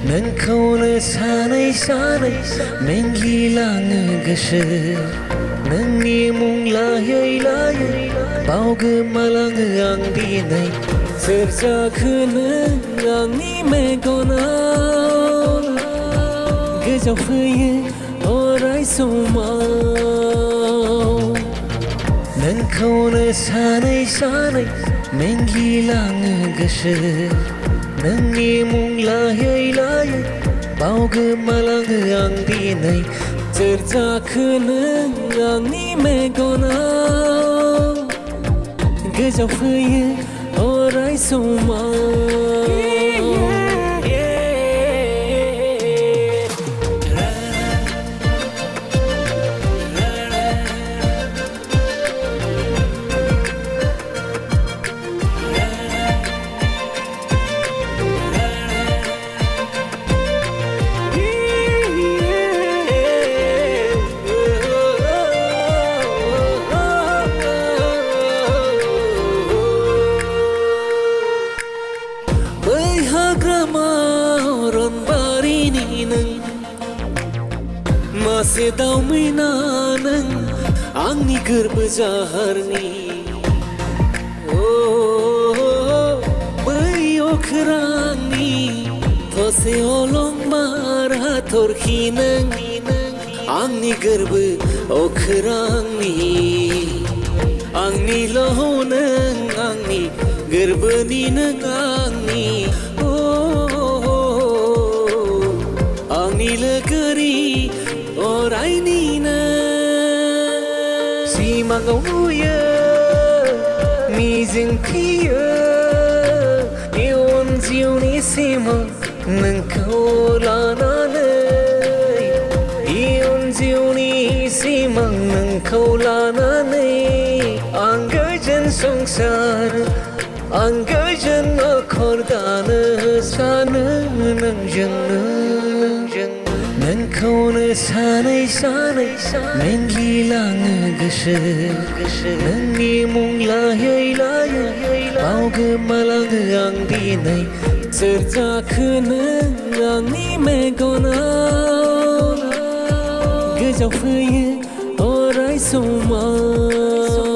नोंखौनो सानै सानै मेंग्लिलाङो गोसो नोंनि मुं लायै लायै बावगोमालाङो आं दिनै सोर जाखो नों आंनि मेगनाव गोजाव फैयो अराय समाव नोंखौनो सानै सानै मेंग्लिलाङो गोसो नोंनि मुं लायै लायै बावगोमालाङो आं दिनै सोर जाखो नों आंनि मेगनाव गोजाव फैयो अराय समाव मासे दाउ मैना नों आंनि गोरबो जाहारनि बै अख्रांनि थसे अलंबार हाथरखि नों आंनि गोरबो अख्रांनि आंनिल' नों आंनि गोरबोनि नों आंनि आंनि लोगोरि अरायनिनो सिमाङाव नुयो मिजिं थियो इयुन जिउनि सिमां नोंखौ लानानै इयुन जिउनि सिमां नोंखौ लानानै आं गोजोन संसार आं गोजोन नखर दानो सानो नोंजोंनो नोंखौनो सानै सानै मेंग्लिलाङो गोसो नोंनि मुं लायै लायै बावगोमालाङो आं दिनै सोर जाखो नों आंनि मेगनाव गोजाव फैयो अराय समाव